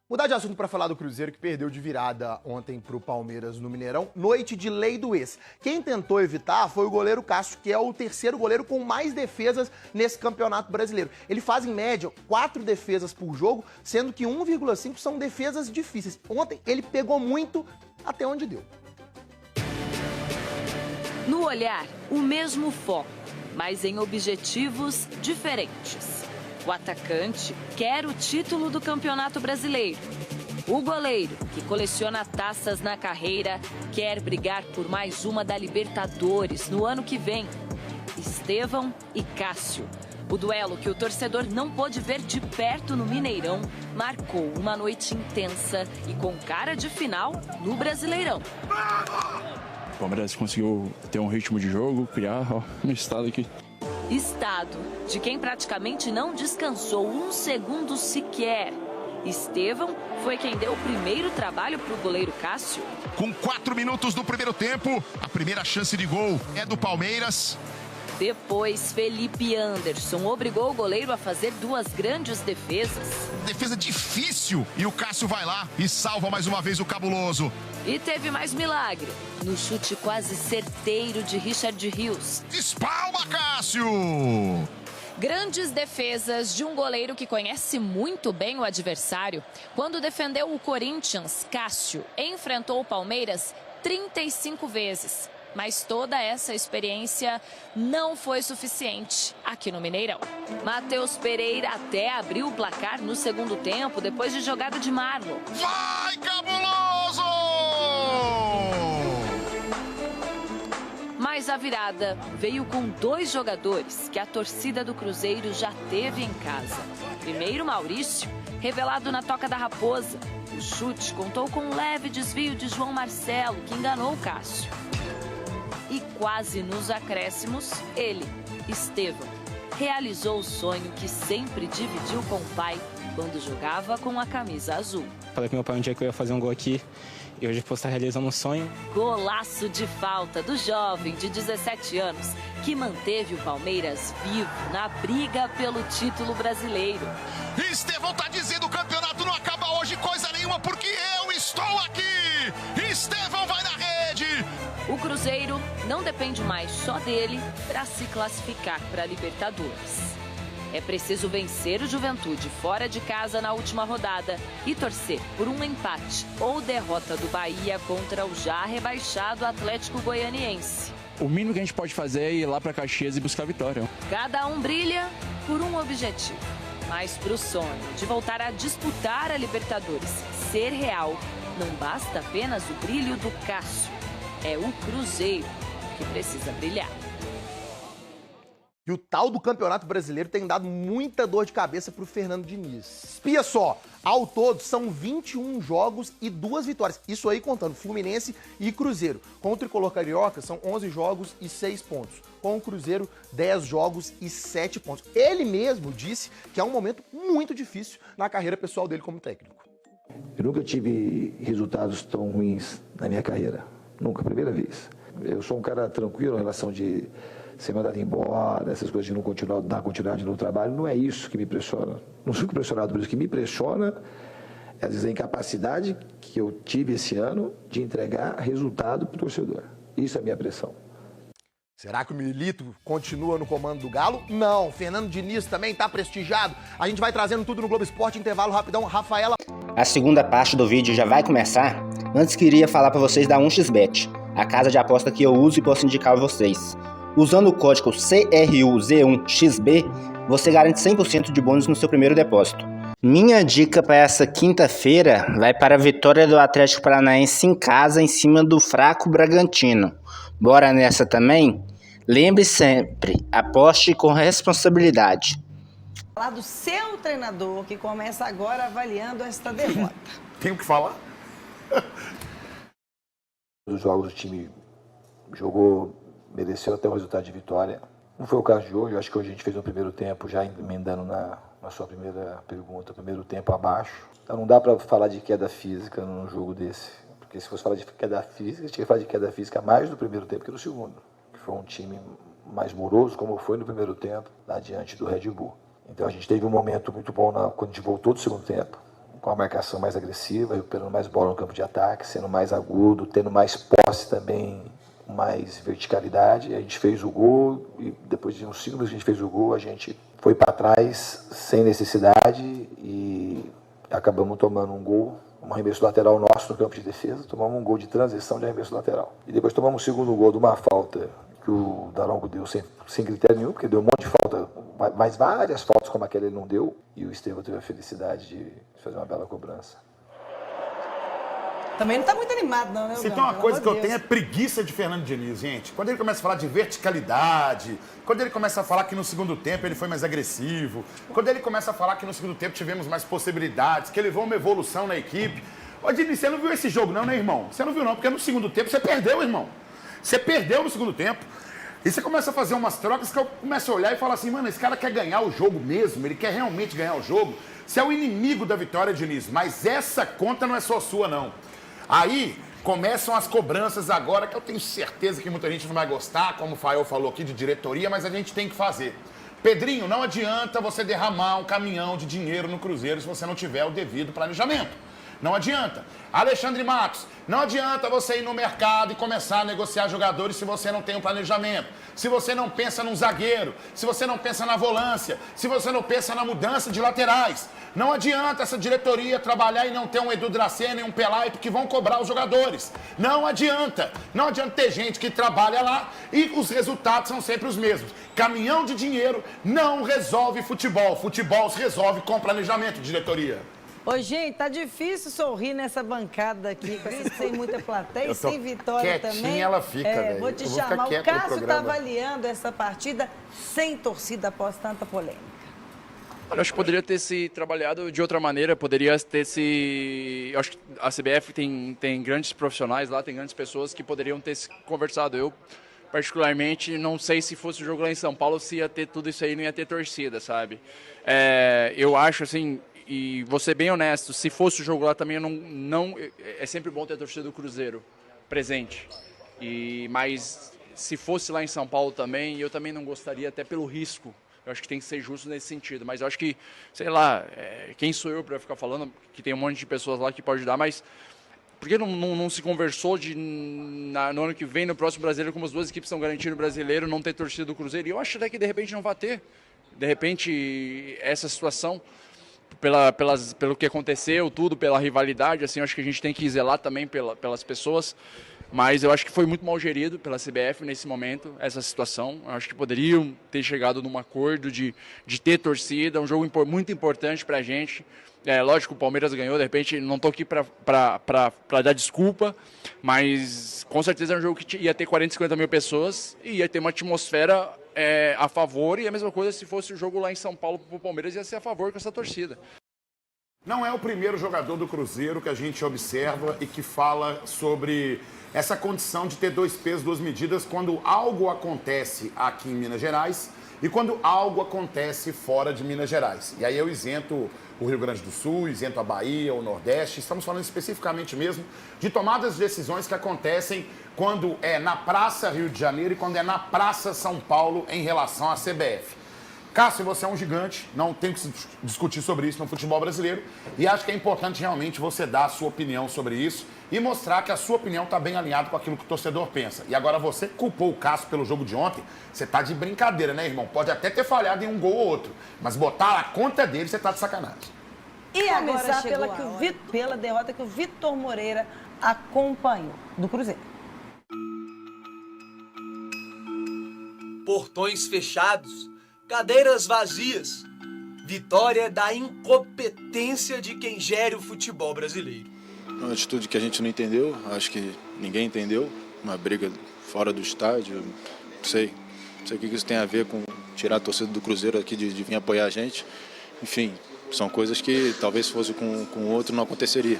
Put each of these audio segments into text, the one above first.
Mudar de assunto para falar do Cruzeiro, que perdeu de virada ontem para o Palmeiras no Mineirão. Noite de lei do ex. Quem tentou evitar foi o goleiro Cássio, que é o terceiro goleiro com mais defesas nesse campeonato brasileiro. Ele faz, em média, 4 defesas por jogo, sendo que 1,5 são defesas difíceis. Ontem ele pegou muito, até onde deu. No olhar, o mesmo foco, mas em objetivos diferentes. O atacante quer o título do Campeonato Brasileiro. O goleiro, que coleciona taças na carreira, quer brigar por mais uma da Libertadores no ano que vem. Estevão e Cássio. O duelo que o torcedor não pôde ver de perto no Mineirão marcou uma noite intensa e com cara de final no Brasileirão. O Palmeiras conseguiu ter um ritmo de jogo, criar um estado aqui. Estado de quem praticamente não descansou um segundo sequer. Estevão foi quem deu o primeiro trabalho para o goleiro Cássio. Com 4 minutos do primeiro tempo, a primeira chance de gol é do Palmeiras. Depois, Felipe Anderson obrigou o goleiro a fazer 2 grandes defesas. Defesa difícil e o Cássio vai lá e salva mais uma vez o cabuloso. E teve mais milagre, no chute quase certeiro de Richard Rios. Espalma, Cássio! Grandes defesas de um goleiro que conhece muito bem o adversário. Quando defendeu o Corinthians, Cássio enfrentou o Palmeiras 35 vezes. Mas toda essa experiência não foi suficiente aqui no Mineirão. Matheus Pereira até abriu o placar no segundo tempo, depois de jogada de Marlon. Vai, cabuloso! Mas a virada veio com 2 jogadores que a torcida do Cruzeiro já teve em casa. Primeiro, Maurício, revelado na Toca da Raposa. O chute contou com um leve desvio de João Marcelo, que enganou o Cássio. E quase nos acréscimos, ele, Estevão, realizou o sonho que sempre dividiu com o pai quando jogava com a camisa azul. Falei com meu pai um dia que eu ia fazer um gol aqui e hoje posso estar realizando um sonho. Golaço de falta do jovem de 17 anos que manteve o Palmeiras vivo na briga pelo título brasileiro. Estevão tá dizendo o campeonato não acaba hoje coisa nenhuma porque eu estou aqui! Estevão vai na rede! O Cruzeiro não depende mais só dele para se classificar para a Libertadores. É preciso vencer o Juventude fora de casa na última rodada e torcer por um empate ou derrota do Bahia contra o já rebaixado Atlético Goianiense. O mínimo que a gente pode fazer é ir lá para Caxias e buscar a vitória. Cada um brilha por um objetivo, mas para o sonho de voltar a disputar a Libertadores ser real, não basta apenas o brilho do Cássio. É o Cruzeiro que precisa brilhar. E o tal do Campeonato Brasileiro tem dado muita dor de cabeça pro Fernando Diniz. Espia só, ao todo são 21 jogos e 2 vitórias. Isso aí contando Fluminense e Cruzeiro. Com o Tricolor Carioca são 11 jogos e 6 pontos. Com o Cruzeiro, 10 jogos e 7 pontos. Ele mesmo disse que é um momento muito difícil na carreira pessoal dele como técnico. Eu nunca tive resultados tão ruins na minha carreira. Nunca, primeira vez. Eu sou um cara tranquilo em relação de ser mandado embora, essas coisas de não continuar, dar continuidade no trabalho. Não é isso que me impressiona. Não fico impressionado por isso. O que me impressiona é, às vezes, a incapacidade que eu tive esse ano de entregar resultado para o torcedor. Isso é a minha pressão. Será que o Milito continua no comando do Galo? Não. Fernando Diniz também está prestigiado. A gente vai trazendo tudo no Globo Esporte, intervalo rapidão. Rafaela. A segunda parte do vídeo já vai começar. Antes queria falar para vocês da 1xBet, a casa de aposta que eu uso e posso indicar a vocês. Usando o código CRUZ1XB, você garante 100% de bônus no seu primeiro depósito. Minha dica para essa quinta-feira vai para a vitória do Atlético Paranaense em casa em cima do fraco Bragantino. Bora nessa também? Lembre sempre, aposte com responsabilidade. Falar do seu treinador que começa agora avaliando esta derrota. Tem o que falar? Os jogos o time jogou, mereceu até o resultado de vitória. Não foi o caso de hoje. Eu acho que hoje a gente fez um primeiro tempo, já emendando na sua primeira pergunta, primeiro tempo abaixo. Então não dá para falar de queda física num jogo desse. Porque se fosse falar de queda física, tinha que falar de queda física mais no primeiro tempo que no segundo. Que foi um time mais moroso, como foi no primeiro tempo, lá diante do Red Bull. Então a gente teve um momento muito bom quando a gente voltou do segundo tempo. com a marcação mais agressiva, recuperando mais bola no campo de ataque, sendo mais agudo, tendo mais posse também, mais verticalidade. A gente fez o gol e depois de uns 5 minutos que a gente fez o gol, a gente foi para trás sem necessidade e acabamos tomando um gol, um arremesso lateral nosso no campo de defesa, tomamos um gol de transição de arremesso lateral. E depois tomamos o segundo gol de uma falta que o Daronco deu sem critério nenhum, porque deu um monte de falta, mas várias faltas como aquela ele não deu, e o Estevão teve a felicidade de fazer uma bela cobrança. Também não está muito animado, não, né? Se tem uma coisa que eu tenho é preguiça de Fernando Diniz, gente. Quando ele começa a falar de verticalidade, quando ele começa a falar que no segundo tempo ele foi mais agressivo, quando ele começa a falar que no segundo tempo tivemos mais possibilidades, que ele levou uma evolução na equipe. Ô, Diniz, você não viu esse jogo não, né, irmão? Você não viu não, porque no segundo tempo você perdeu, irmão. Você perdeu no segundo tempo. E você começa a fazer umas trocas que eu começo a olhar e falar assim, mano, esse cara quer ganhar o jogo mesmo, ele quer realmente ganhar o jogo. Você é o inimigo da vitória, Diniz, mas essa conta não é só sua, não. Aí começam as cobranças agora, que eu tenho certeza que muita gente não vai gostar, como o Fael falou aqui, de diretoria, mas a gente tem que fazer. Pedrinho, não adianta você derramar um caminhão de dinheiro no Cruzeiro se você não tiver o devido planejamento. Não adianta. Alexandre Matos, não adianta você ir no mercado e começar a negociar jogadores se você não tem um planejamento, se você não pensa num zagueiro, se você não pensa na volância, se você não pensa na mudança de laterais. Não adianta essa diretoria trabalhar e não ter um Edu Dracena e um Pelai, porque vão cobrar os jogadores. Não adianta. Não adianta ter gente que trabalha lá e os resultados são sempre os mesmos. Caminhão de dinheiro não resolve futebol. Futebol se resolve com planejamento, diretoria. Ô, gente, tá difícil sorrir nessa bancada aqui, sem muita plateia, sem vitória também. Ela fica, velho. Vou te chamar. O Cássio tá avaliando essa partida sem torcida após tanta polêmica. Eu acho que poderia ter se trabalhado de outra maneira, poderia ter se... Eu acho que a CBF tem grandes profissionais lá, tem grandes pessoas que poderiam ter se conversado. Eu, particularmente, não sei se fosse o jogo lá em São Paulo, se ia ter tudo isso aí, não ia ter torcida, sabe? Eu acho, assim... E vou ser bem honesto, se fosse o jogo lá também, é sempre bom ter a torcida do Cruzeiro presente. Mas se fosse lá em São Paulo também, eu também não gostaria, até pelo risco. Eu acho que tem que ser justo nesse sentido. Mas eu acho que, sei lá, quem sou eu para ficar falando, que tem um monte de pessoas lá que pode ajudar, mas por que não se conversou no ano que vem, no próximo brasileiro, como as duas equipes estão garantindo o brasileiro, não ter torcida do Cruzeiro? E eu acho até que de repente não vai ter. De repente, essa situação... Pelo que aconteceu, tudo, pela rivalidade, assim, eu acho que a gente tem que zelar também pelas pessoas, mas eu acho que foi muito mal gerido pela CBF nesse momento, essa situação. Eu acho que poderiam ter chegado num acordo de ter torcida, um jogo muito importante pra gente. Lógico, o Palmeiras ganhou, de repente, não tô aqui pra dar desculpa, mas com certeza é um jogo que ia ter 40, 50 mil pessoas e ia ter uma atmosfera a favor, e a mesma coisa se fosse o jogo lá em São Paulo pro Palmeiras, ia ser a favor com essa torcida. Não é o primeiro jogador do Cruzeiro que a gente observa e que fala sobre essa condição de ter 2 pesos, 2 medidas quando algo acontece aqui em Minas Gerais e quando algo acontece fora de Minas Gerais. E aí eu isento o Rio Grande do Sul, isento a Bahia, o Nordeste. Estamos falando especificamente mesmo de tomadas de decisões que acontecem quando é na Praça Rio de Janeiro e quando é na Praça São Paulo em relação à CBF. Cássio, você é um gigante, não tem que se discutir sobre isso no futebol brasileiro e acho que é importante realmente você dar a sua opinião sobre isso e mostrar que a sua opinião está bem alinhada com aquilo que o torcedor pensa. E agora você culpou o Cássio pelo jogo de ontem, você está de brincadeira, né, irmão? Pode até ter falhado em um gol ou outro, mas botar a conta dele, você está de sacanagem. E agora pela derrota que o Vitor Moreira acompanhou do Cruzeiro. Portões fechados, cadeiras vazias. Vitória da incompetência de quem gere o futebol brasileiro. Uma atitude que a gente não entendeu, acho que ninguém entendeu. Uma briga fora do estádio, não sei o que isso tem a ver com tirar a torcida do Cruzeiro aqui de vir apoiar a gente. Enfim, são coisas que talvez se fosse com outro não aconteceria.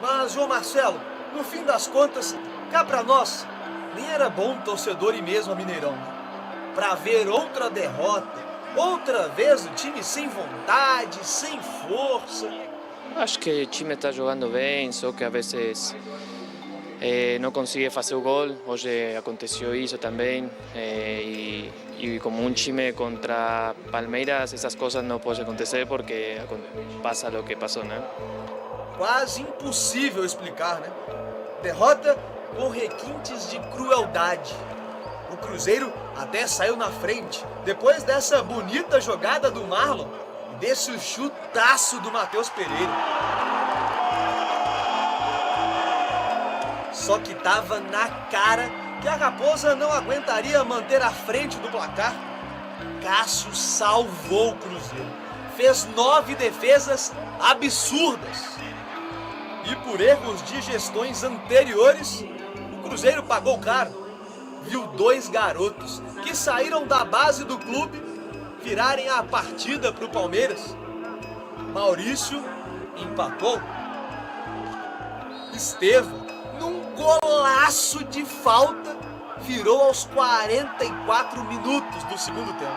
Mas, João Marcelo, no fim das contas, cá pra nós, nem era bom torcedor e mesmo a Mineirão, né? Pra ver outra derrota, outra vez o time sem vontade, sem força. Acho que o time está jogando bem, só que às vezes não consegue fazer o gol. Hoje aconteceu isso também. E como um time contra Palmeiras, essas coisas não podem acontecer porque passa o que passou, né? Quase impossível explicar, né? Derrota com requintes de crueldade. O Cruzeiro até saiu na frente, depois dessa bonita jogada do Marlon e desse chutaço do Matheus Pereira. Só que tava na cara que a Raposa não aguentaria manter a frente do placar. Cássio salvou o Cruzeiro. Fez 9 defesas absurdas. E por erros de gestões anteriores, o Cruzeiro pagou caro. Viu 2 garotos que saíram da base do clube virarem a partida para o Palmeiras. Maurício empatou. Estevão, num golaço de falta, virou aos 44 minutos do segundo tempo.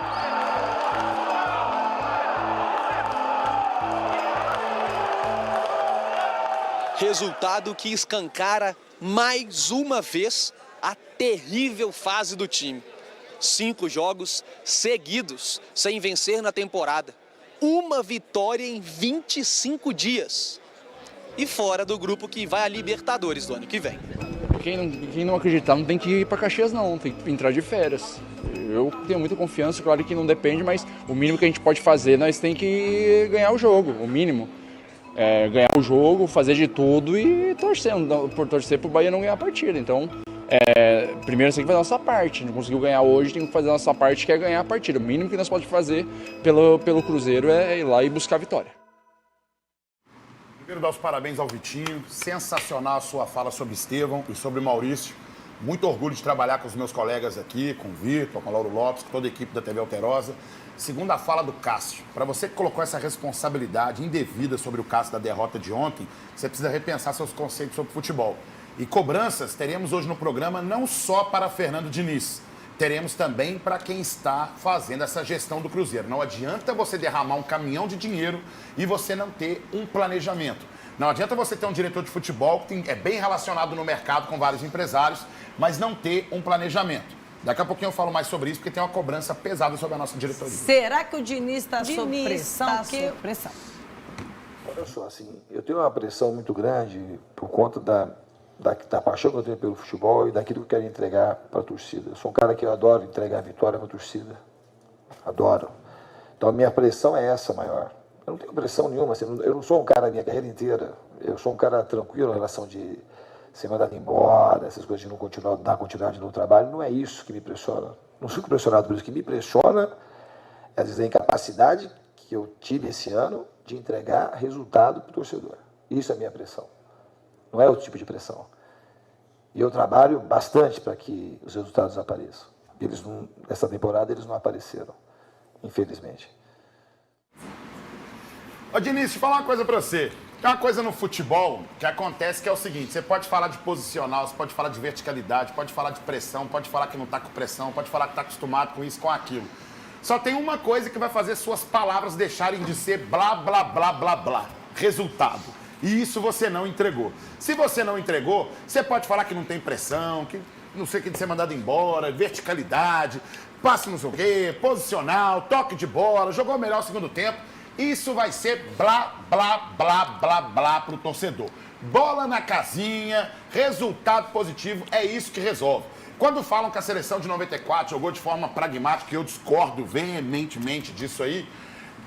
Resultado que escancara mais uma vez a terrível fase do time. 5 jogos seguidos sem vencer na temporada. Uma vitória em 25 dias. E fora do grupo que vai a Libertadores do ano que vem. Quem não acreditar não tem que ir para Caxias não, tem que entrar de férias. Eu tenho muita confiança, claro que não depende, mas o mínimo que a gente pode fazer, nós tem que ganhar o jogo, o mínimo. Ganhar o jogo, fazer de tudo e torcer pro Bahia não ganhar a partida. Então, primeiro você tem que fazer a nossa parte. Não conseguiu ganhar hoje, tem que fazer a nossa parte, que é ganhar a partida. O mínimo que nós podemos fazer pelo Cruzeiro é ir lá e buscar a vitória. Primeiro, dar os parabéns ao Vitinho. Sensacional a sua fala sobre Estevão e sobre Maurício. Muito orgulho de trabalhar com os meus colegas aqui, com o Vitor, com o Lauro Lopes, com toda a equipe da TV Alterosa. Segunda fala do Cássio. Para você que colocou essa responsabilidade indevida sobre o Cássio da derrota de ontem, você precisa repensar seus conceitos sobre futebol. E cobranças teremos hoje no programa não só para Fernando Diniz, teremos também para quem está fazendo essa gestão do Cruzeiro. Não adianta você derramar um caminhão de dinheiro e você não ter um planejamento. Não adianta você ter um diretor de futebol que é bem relacionado no mercado com vários empresários, mas não ter um planejamento. Daqui a pouquinho eu falo mais sobre isso, porque tem uma cobrança pesada sobre a nossa diretoria. Será que o Diniz está sob pressão? Pressão. Olha só, assim, eu tenho uma pressão muito grande por conta da paixão que eu tenho pelo futebol e daquilo que eu quero entregar para a torcida. Eu sou um cara que eu adoro entregar vitória para a torcida. Adoro. Então a minha pressão é essa maior. Eu não tenho pressão nenhuma, assim, eu não sou um cara a minha carreira inteira. Eu sou um cara tranquilo em relação de ser mandado embora, essas coisas de não continuar, dar continuidade no trabalho. Não é isso que me impressiona. Não fico impressionado por isso. O que me impressiona é, às vezes, a incapacidade que eu tive esse ano de entregar resultado para o torcedor. Isso é a minha pressão. Não é outro tipo de pressão. E eu trabalho bastante para que os resultados apareçam. Essa temporada eles não apareceram, infelizmente. Ô, Diniz, deixa eu falar uma coisa para você. Tem uma coisa no futebol que acontece que é o seguinte, você pode falar de posicional, você pode falar de verticalidade, pode falar de pressão, pode falar que não está com pressão, pode falar que está acostumado com isso, com aquilo. Só tem uma coisa que vai fazer suas palavras deixarem de ser blá, blá, blá, blá, blá. Resultado. E isso você não entregou. Se você não entregou, você pode falar que não tem pressão, que não sei o que de ser mandado embora, verticalidade, passe não sei o quê, posicional, toque de bola, jogou melhor o segundo tempo. Isso vai ser blá, blá, blá, blá, blá pro torcedor. Bola na casinha, resultado positivo, é isso que resolve. Quando falam que a seleção de 94 jogou de forma pragmática, eu discordo veementemente disso aí,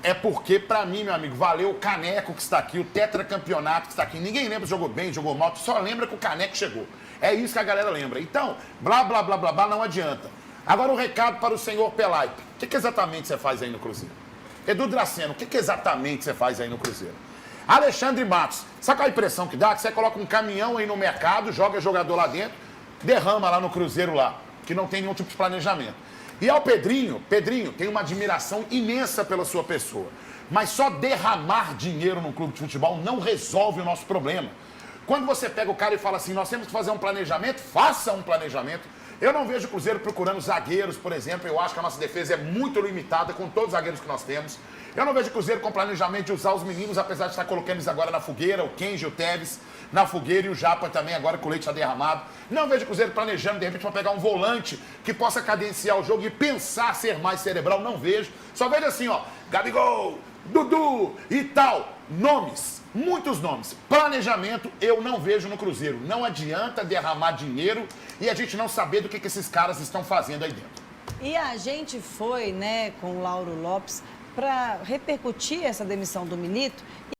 é porque, pra mim, meu amigo, valeu o caneco que está aqui, o tetracampeonato que está aqui. Ninguém lembra se jogou bem, jogou mal, só lembra que o caneco chegou. É isso que a galera lembra. Então, blá, blá, blá, blá, blá, não adianta. Agora, um recado para o senhor Pelaipe. O que exatamente você faz aí no Cruzeiro? Edu Draceno, o que exatamente você faz aí no Cruzeiro? Alexandre Matos, sabe qual a impressão que dá? Que você coloca um caminhão aí no mercado, joga jogador lá dentro, derrama lá no Cruzeiro lá, que não tem nenhum tipo de planejamento. E ao Pedrinho tem uma admiração imensa pela sua pessoa. Mas só derramar dinheiro num clube de futebol não resolve o nosso problema. Quando você pega o cara e fala assim, nós temos que fazer um planejamento, faça um planejamento. Eu não vejo o Cruzeiro procurando zagueiros, por exemplo. Eu acho que a nossa defesa é muito limitada com todos os zagueiros que nós temos. Eu não vejo o Cruzeiro com planejamento de usar os meninos, apesar de estar colocando eles agora na fogueira, o Kenji, o Tevez na fogueira e o Japa também agora com o leite já derramado. Não vejo o Cruzeiro planejando, de repente, para pegar um volante que possa cadenciar o jogo e pensar ser mais cerebral. Não vejo. Só vejo assim, ó, Gabigol, Dudu e tal. Nomes, muitos nomes. Planejamento eu não vejo no Cruzeiro. Não adianta derramar dinheiro e a gente não saber do que esses caras estão fazendo aí dentro. E a gente foi, né, com o Lauro Lopes para repercutir essa demissão do Milito.